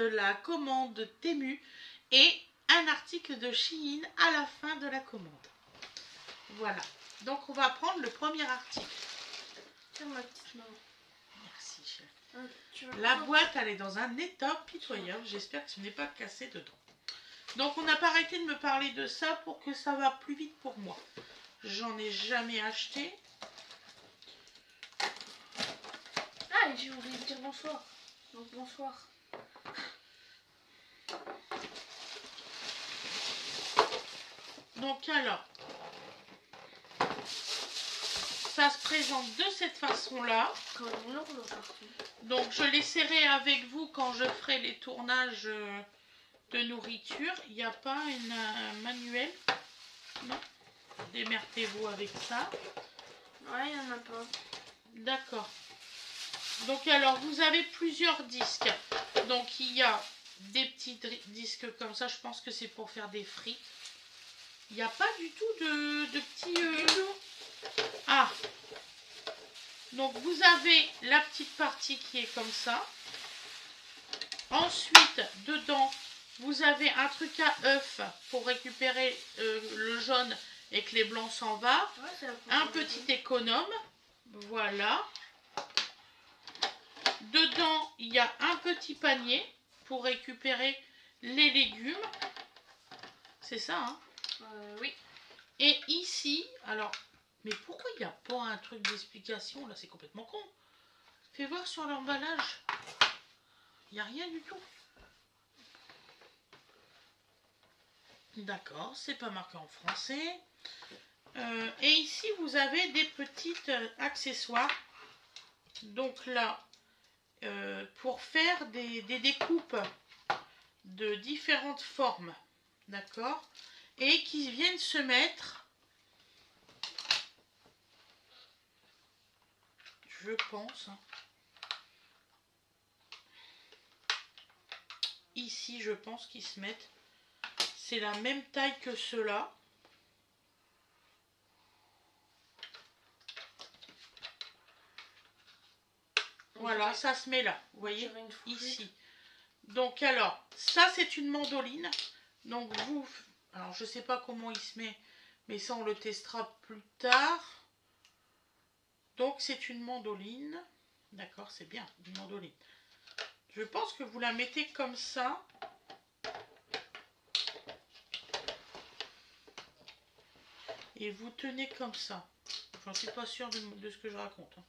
la commande Temu et un article de Shein à la fin de la commande. Voilà. Donc on va prendre le premier article. Tiens ma petite maman. Merci chérie. La boîte elle est dans un état pitoyable. J'espère que ce n'est pas cassé dedans. Donc on n'a pas arrêté de me parler de ça pour que ça va plus vite pour moi. J'en ai jamais acheté. Ah, j'ai oublié de dire bonsoir. Donc bonsoir. Donc alors, ça se présente de cette façon-là. Donc je l'essaierai avec vous quand je ferai les tournages de nourriture. Il n'y a pas un manuel? Non. Démerdez-vous avec ça. Ouais, il n'y en a pas. D'accord. Donc alors, vous avez plusieurs disques. Donc il y a des petits disques comme ça. Je pense que c'est pour faire des frites. Il n'y a pas du tout de petits... Ah. Donc vous avez la petite partie qui est comme ça. Ensuite, dedans, vous avez un truc à œuf pour récupérer le jaune et que les blancs s'en va. Ouais, un petit économe. Voilà. Dedans, il y a un petit panier pour récupérer les légumes. C'est ça, hein? Oui. Et ici, alors, mais pourquoi il n'y a pas un truc d'explication? Là, c'est complètement con. Fais voir sur l'emballage. Il n'y a rien du tout. D'accord, c'est pas marqué en français. Et ici, vous avez des petites accessoires. Donc là, pour faire des découpes de différentes formes. D'accord? Et qui viennent se mettre, je pense, ici, je pense qu'ils se mettent. C'est la même taille que ceux-là. Voilà, ça se met là, vous voyez, ici. Donc alors, ça c'est une mandoline. Donc vous, alors je sais pas comment il se met, mais ça on le testera plus tard. Donc c'est une mandoline. D'accord, c'est bien, une mandoline. Je pense que vous la mettez comme ça. Et vous tenez comme ça. J'en suis pas sûre de ce que je raconte. Hein.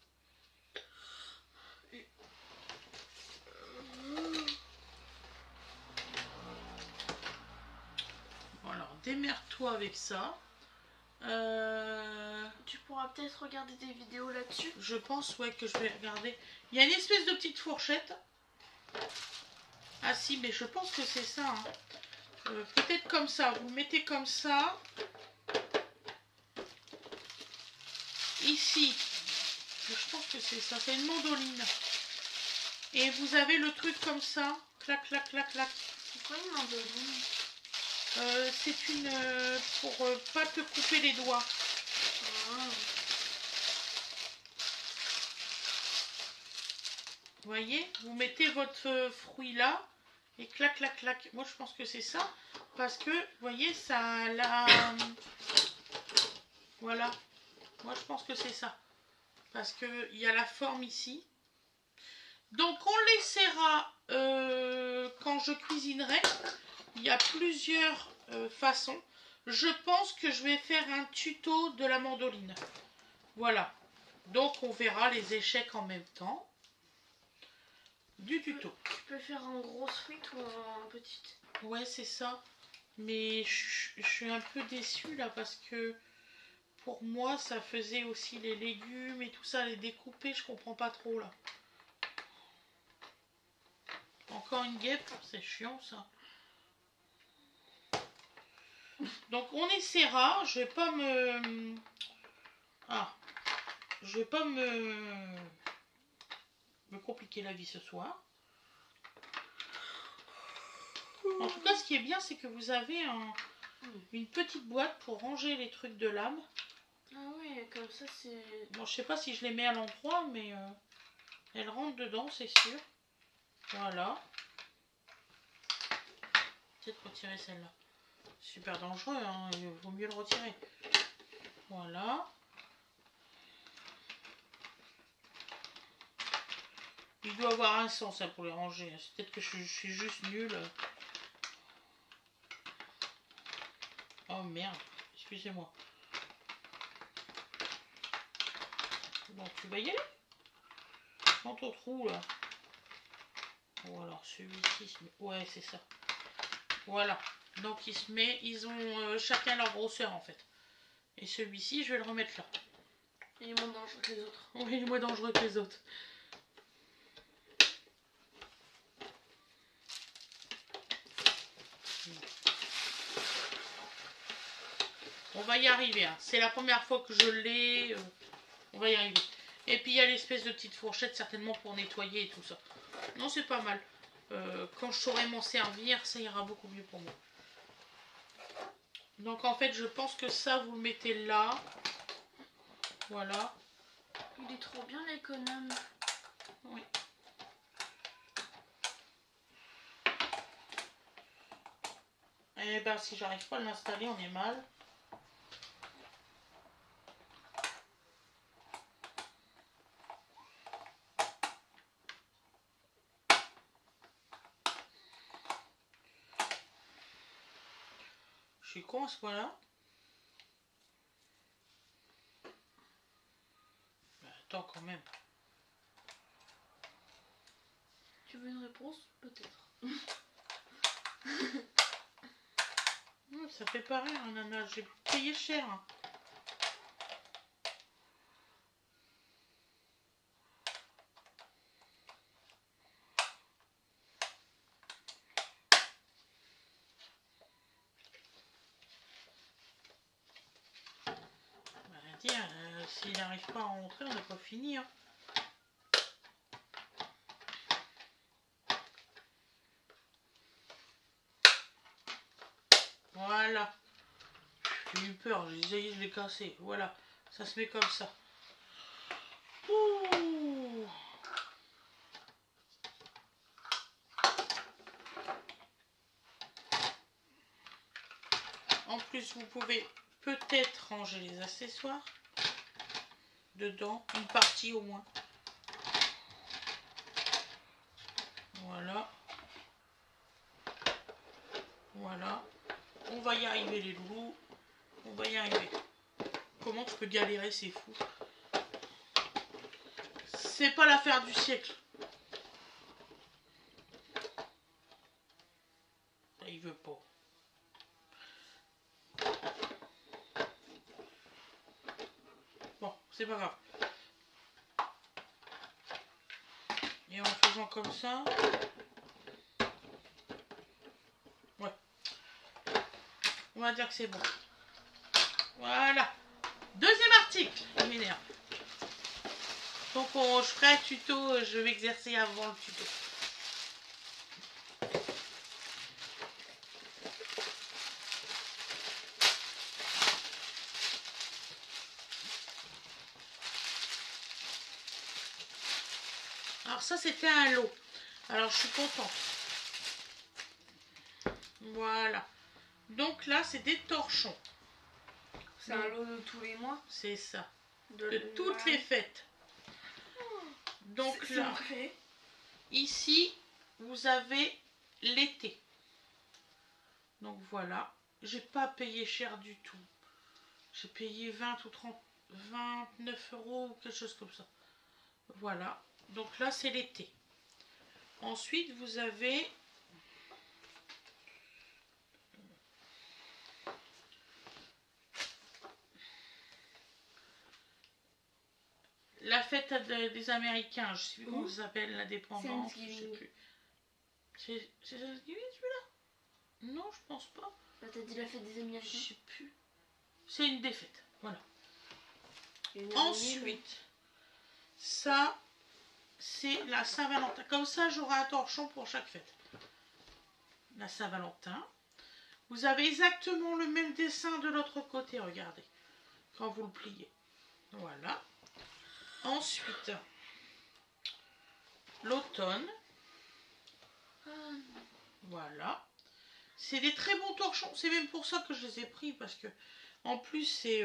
Bon, alors démerde-toi avec ça. Tu pourras peut-être regarder des vidéos là-dessus. Je pense, ouais, que je vais regarder. Il y a une espèce de petite fourchette. Ah si, mais je pense que c'est ça. Hein. Peut-être comme ça. Vous le mettez comme ça. Ici. Je pense que c'est ça. C'est une mandoline. Et vous avez le truc comme ça. Clac, clac, clac, clac. C'est quoi une mandoline? C'est une... pour pas te couper les doigts. Ah. Vous voyez, vous mettez votre fruit là et clac, clac, clac. Moi, je pense que c'est ça. Parce que, vous voyez, ça la... Voilà. Moi, je pense que c'est ça. Parce qu'il y a la forme ici. Donc, on laissera quand je cuisinerai. Il y a plusieurs façons. Je pense que je vais faire un tuto de la mandoline. Voilà. Donc, on verra les échecs en même temps. Du tuto. Tu peux faire en grosse frite ou en petite? Ouais, c'est ça. Mais je suis un peu déçue là parce que pour moi, ça faisait aussi les légumes et tout ça, les découper, je comprends pas trop là. Encore une guêpe, c'est chiant ça. Donc on essaiera, je vais pas me... Ah, je vais pas me compliquer la vie ce soir. En tout cas, ce qui est bien, c'est que vous avez une petite boîte pour ranger les trucs de lame. Ah oui, comme ça c'est... Bon, je sais pas si je les mets à l'endroit, mais elles rentrent dedans, c'est sûr. Voilà. peut-être retirer celle-là. Super dangereux, hein, il vaut mieux le retirer. Voilà. Il doit avoir un sens ça, pour les ranger. C'est peut-être que je suis juste nulle. Oh merde, excusez-moi. Bon, tu vas y aller dans ton trou là. Ou alors celui-ci. Ouais, c'est ça. Voilà. Donc il se met, ils ont chacun leur grosseur en fait. Et celui-ci, je vais le remettre là. Il est moins dangereux que les autres. Oui, il est moins dangereux que les autres. On va y arriver. Hein. C'est la première fois que je l'ai. On va y arriver. Et puis il y a l'espèce de petite fourchette certainement pour nettoyer et tout ça. Non, c'est pas mal. Quand je saurai m'en servir, ça ira beaucoup mieux pour moi. Donc en fait, je pense que ça, vous le mettez là. Voilà. Il est trop bien l'économe. Oui. Et ben si j'arrive pas à l'installer, on est mal. Je suis con à ce point-là. Ben, attends quand même. Tu veux une réponse? Peut-être. Ça fait pas rire, nana. J'ai payé cher. Hein. Tiens, s'il n'arrive pas à rentrer, on n'a pas fini. Hein. Voilà. J'ai eu peur, j'ai je l'ai cassé. Voilà, ça se met comme ça. Ouh. En plus, vous pouvez peut-être ranger les accessoires dedans, une partie au moins. Voilà. Voilà. On va y arriver les loulous. On va y arriver. Comment tu peux galérer, c'est fou. C'est pas l'affaire du siècle. Il veut pas. Bon, c'est pas grave. Et en faisant comme ça. Ouais. On va dire que c'est bon. Voilà. Deuxième article. Il m'énerve. Donc je ferai un tuto. Je vais exercer avant le tuto. Alors ça c'était un lot. Alors je suis contente. Voilà. Donc là c'est des torchons. C'est un lot de tous les mois. C'est ça. De toutes les fêtes. Donc là, ici vous avez l'été. Donc voilà. J'ai pas payé cher du tout. J'ai payé 20 ou 30, 29 € ou quelque chose comme ça. Voilà. Donc là c'est l'été. Ensuite vous avez la fête des Américains. Je sais plus comment ça s'appelle, l'indépendance. Je sais plus. C'est Thanksgiving celui-là? Non, je pense pas. Bah, t'as dit la fête des Américains. Je sais plus. C'est une défaite. Voilà. Ensuite, ça, c'est la Saint-Valentin. Comme ça, j'aurai un torchon pour chaque fête. La Saint-Valentin. Vous avez exactement le même dessin de l'autre côté, regardez. Quand vous le pliez. Voilà. Ensuite, l'automne. Voilà. C'est des très bons torchons. C'est même pour ça que je les ai pris. Parce que en plus c'est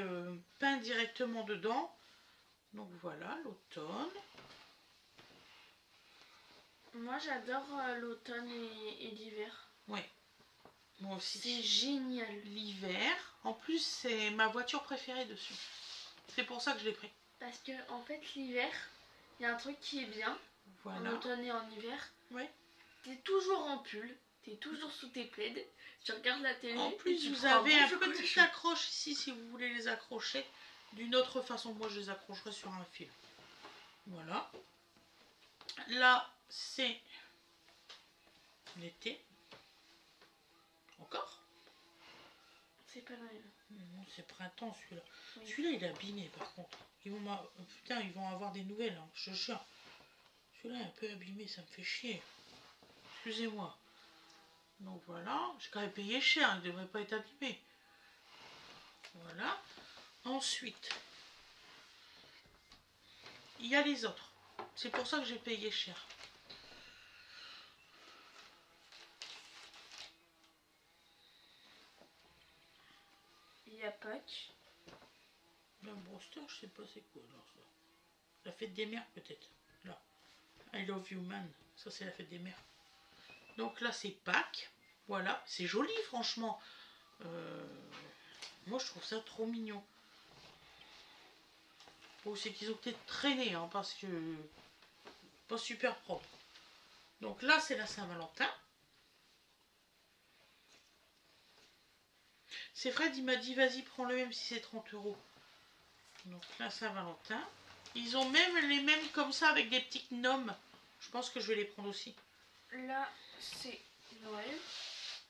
peint directement dedans. Donc voilà, l'automne. Moi j'adore l'automne et l'hiver. Ouais. Moi aussi. C'est génial. L'hiver. En plus c'est ma voiture préférée dessus. C'est pour ça que je l'ai pris. Parce que en fait l'hiver, il y a un truc qui est bien. Voilà. En automne et en hiver. Ouais. T'es toujours en pull. T'es toujours sous tes plaids. Tu regardes la télé. En plus vous prends un avez bon un chocolat petit chaud. accroche ici si vous voulez les accrocher. D'une autre façon, moi je les accrocherai sur un fil. Voilà. Là, c'est l'été. Encore? C'est pas Noël. Non, c'est printemps celui-là. Oui. Celui-là il est abîmé par contre. Putain, ils vont avoir des nouvelles. Hein. Je cherche. Celui-là est un peu abîmé, ça me fait chier. Excusez-moi. Donc voilà, j'ai quand même payé cher, il ne devrait pas être abîmé. Voilà. Ensuite, il y a les autres. C'est pour ça que j'ai payé cher. Il y a Pâques. Un broster, je sais pas c'est quoi alors ça. La fête des mères peut-être. Là. I love you man. Ça c'est la fête des mères. Donc là c'est Pâques. Voilà. C'est joli franchement. Moi je trouve ça trop mignon. Bon, c'est qu'ils ont peut-être traîné hein, parce que pas super propre. Donc là c'est la Saint-Valentin. C'est Fred, il m'a dit vas-y prends-le même si c'est 30 €. Donc là Saint-Valentin. Ils ont même les mêmes comme ça avec des petits gnomes. Je pense que je vais les prendre aussi. Là c'est Noël.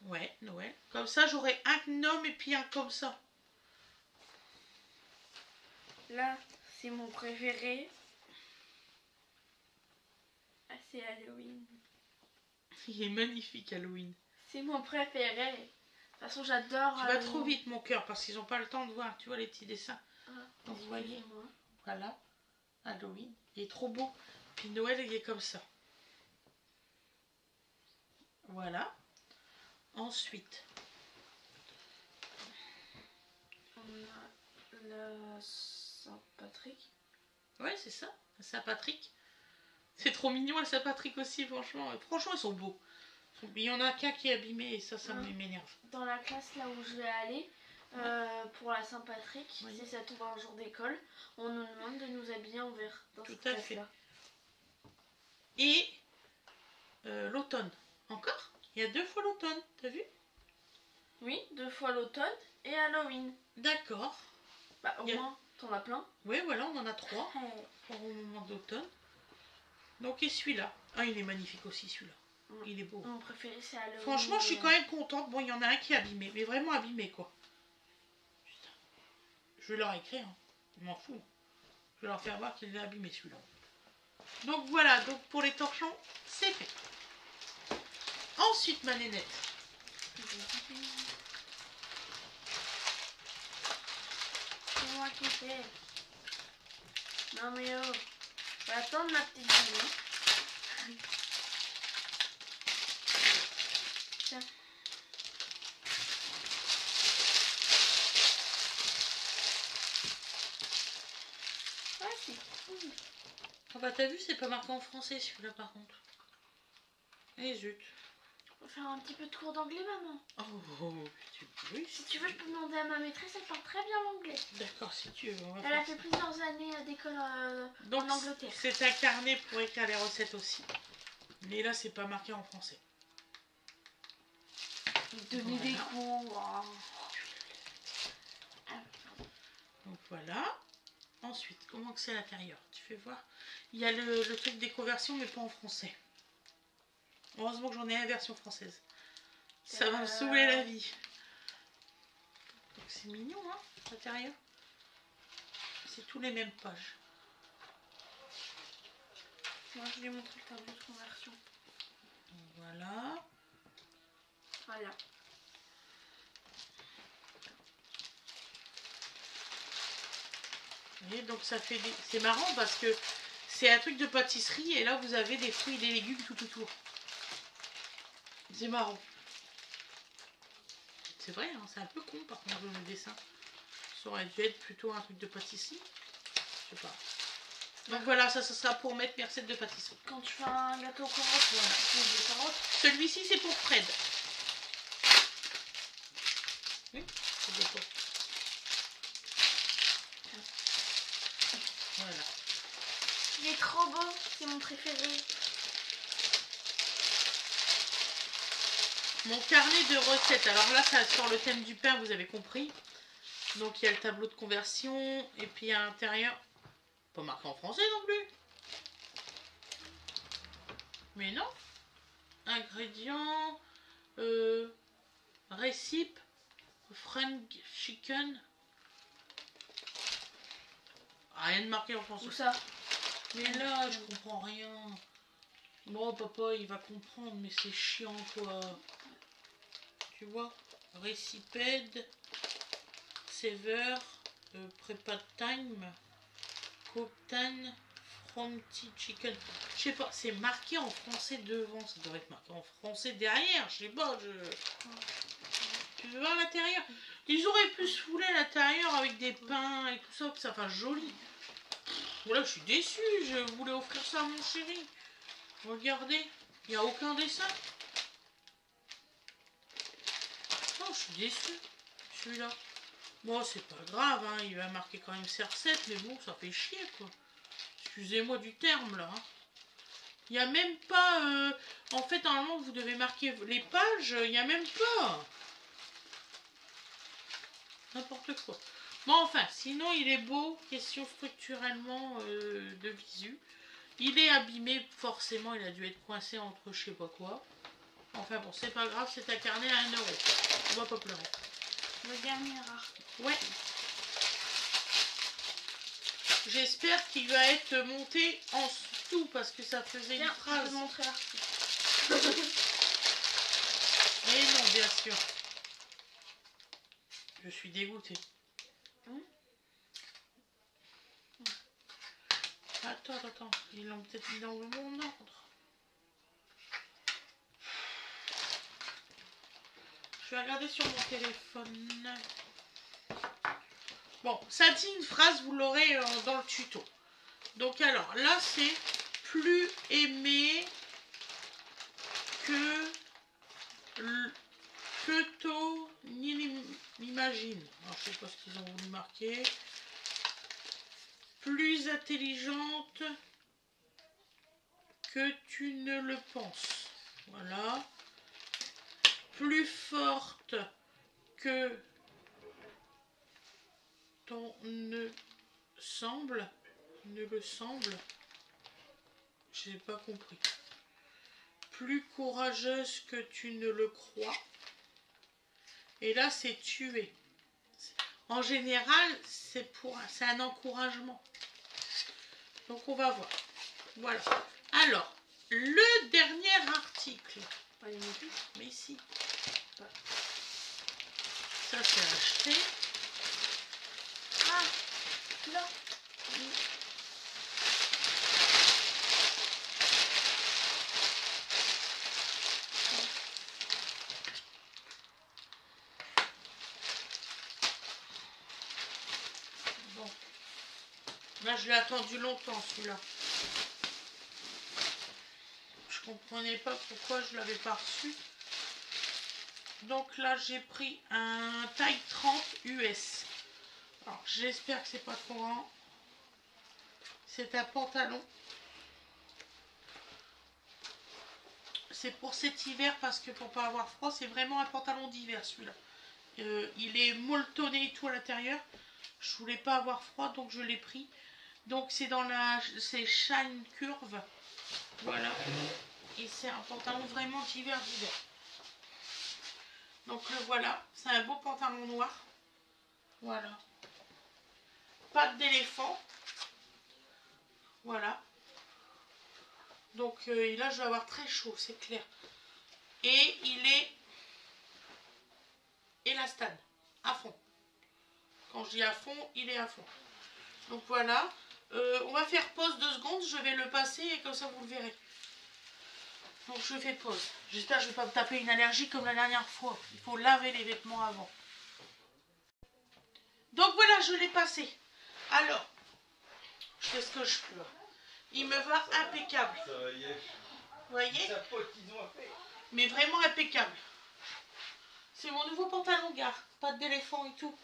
Ouais, Noël. Comme ça j'aurai un gnome et puis un comme ça. Là c'est mon préféré. Ah, c'est Halloween. Il est magnifique Halloween. C'est mon préféré. De toute façon j'adore. Tu vas trop vite mon cœur parce qu'ils n'ont pas le temps de voir. Tu vois les petits dessins. Ah, Donc vous voyez. excusez-moi. Voilà. Halloween. Il est trop beau. Puis Noël il est comme ça. Voilà. Ensuite. On a la Saint-Patrick. Ouais c'est ça. La Saint-Patrick. C'est trop mignon la Saint-Patrick aussi franchement. Franchement ils sont beaux. Il y en a qu'un qui est abîmé et ça m'énerve. Dans la classe là où je vais aller, pour la Saint-Patrick, Oui. si ça tombe un jour d'école, on nous demande de nous habiller en vert. Dans Tout cette à classe-là. Et l'automne. Encore? Il y a 2 fois l'automne, t'as vu? Oui, 2 fois l'automne et Halloween. D'accord. Bah au moins, t'en as plein. Oui, voilà, on en a 3 au moment d'automne. Donc, et celui-là. Ah, il est magnifique aussi, celui-là. Il est beau. Mon préféré c'est Halloween. Franchement, je suis quand même contente. Bon, il y en a un qui est abîmé, mais vraiment abîmé, quoi. Putain. Je vais leur écrire. Hein. Je m'en fous. Je vais leur faire voir qu'il est abîmé, celui-là. Donc, voilà. Donc, pour les torchons, c'est fait. Ensuite, ma nénette. C'est moi qui fais. Non mais oh. Faut attendre ma petite vie. Tiens. Ah c'est cool. Ah bah, t'as vu, c'est pas marqué en français, celui-là, par contre. Eh zut. On va faire un petit peu de cours d'anglais maman. Oh, oui, Si tu veux, je peux demander à ma maîtresse, elle parle très bien l'anglais. D'accord, si tu veux. On va Elle a faire fait ça. plusieurs années d'école Donc, en Angleterre. c'est un carnet pour écrire les recettes aussi. Mais là, c'est pas marqué en français. Donner Voilà. des cours. Donc voilà. Ensuite, comment que c'est à l'intérieur? Tu fais voir. Il y a le truc des conversions, mais pas en français. Heureusement que j'en ai une version française. Ça va me sauver la vie. Donc c'est mignon, hein, l'intérieur. C'est tous les mêmes pages. Moi, je lui ai montré le tableau de conversion. Voilà. Voilà. Et donc ça fait des... C'est marrant parce que c'est un truc de pâtisserie et là vous avez des fruits et des légumes tout autour. C'est marrant. C'est vrai, hein, c'est un peu con par contre le dessin. Ça aurait dû être plutôt un truc de pâtisserie. Je sais pas. Donc voilà, ça sera pour mettre mes recettes de pâtisserie. Quand tu fais un gâteau aux carottes, voilà. Des carottes. Celui-ci c'est pour Fred. Oui, c'est des pots. Voilà. Il est trop beau, c'est mon préféré. Mon carnet de recettes, alors là ça sur le thème du pain, vous avez compris. Donc il y a le tableau de conversion et puis à l'intérieur, pas marqué en français non plus. Mais non. Ingrédients, récipe, French chicken. Rien de marqué en français. Où ça? Mais là je comprends rien. Bon papa il va comprendre mais c'est chiant quoi. Tu vois, récipède, Sever, prépa time, Coptan, Fronty chicken. Je sais pas, c'est marqué en français devant, ça doit être marqué en français derrière, je sais pas, Tu veux voir l'intérieur? Ils auraient pu se fouler à l'intérieur avec des pains et tout ça, que ça fasse joli. Voilà, je suis déçue, je voulais offrir ça à mon chéri. Regardez, il n'y a aucun dessin. Oh, je suis déçue, celui-là. Bon, c'est pas grave, hein, il va marquer quand même ses recettes, mais bon, ça fait chier, quoi. Excusez-moi du terme, là. Hein. Il n'y a même pas... En fait, normalement, vous devez marquer les pages, il n'y a même pas. N'importe quoi. Bon, enfin, sinon, il est beau. Question structurellement de visu. Il est abîmé, forcément, il a dû être coincé entre je sais pas quoi. Enfin bon, c'est pas grave, c'est un carnet à 1 €. On va pas pleurer. Le dernier rare. Ouais. J'espère qu'il va être monté en dessous parce que ça faisait une phrase. Je vais te montrer l'article. Mais non, bien sûr. Je suis dégoûtée. Attends. Ils l'ont peut-être mis dans le bon ordre. Je vais regarder sur mon téléphone. Bon, ça dit une phrase, vous l'aurez dans le tuto. Donc alors, là c'est plus aimé que tôt n'imagine. Alors je sais pas ce qu'ils ont voulu marquer. Plus intelligente que tu ne le penses. Voilà. Plus forte que ton ne semble. Ne le semble. J'ai pas compris. Plus courageuse que tu ne le crois. Et là, c'est tuer. En général, c'est un encouragement. Donc, on va voir. Voilà. Alors, le dernier article. Pas les motifs. Mais si. Ça, c'est acheté. Ah, là. Bon. Là, je l'ai attendu longtemps, celui-là. Je comprenais pas pourquoi je l'avais pas reçu. Donc là, j'ai pris un taille 30 US. Alors, j'espère que c'est pas trop grand. C'est un pantalon. C'est pour cet hiver parce que pour pas avoir froid, c'est vraiment un pantalon d'hiver celui-là. Il est molletonné et tout à l'intérieur. Je voulais pas avoir froid donc je l'ai pris. Donc c'est c'est Shine Curve. Voilà. Et c'est un pantalon vraiment d'hiver. Donc le voilà. C'est un beau pantalon noir. Voilà. Pattes d'éléphant. Voilà. Donc là je vais avoir très chaud, c'est clair. Et il est élastane, à fond. Quand je dis à fond, il est à fond. Donc voilà. On va faire pause 2 secondes, je vais le passer et comme ça vous le verrez. Donc je fais pause. J'espère que je ne vais pas me taper une allergie comme la dernière fois. Il faut laver les vêtements avant. Donc voilà, je l'ai passé. Alors, je fais ce que je peux. Il me va impeccable. Vous voyez? Mais vraiment impeccable. C'est mon nouveau pantalon, gars. Pas d'éléphant et tout.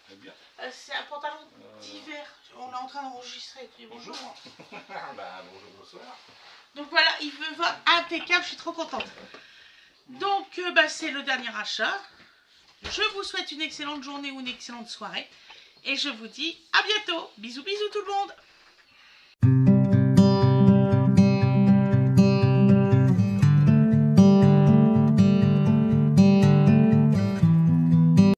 C'est un pantalon d'hiver. On est en train d'enregistrer. Bonjour. Bah, bonjour, bonsoir. Donc voilà, il me va impeccable. Je suis trop contente. Donc, c'est le dernier achat. Je vous souhaite une excellente journée ou une excellente soirée. Et je vous dis à bientôt. Bisous, bisous tout le monde.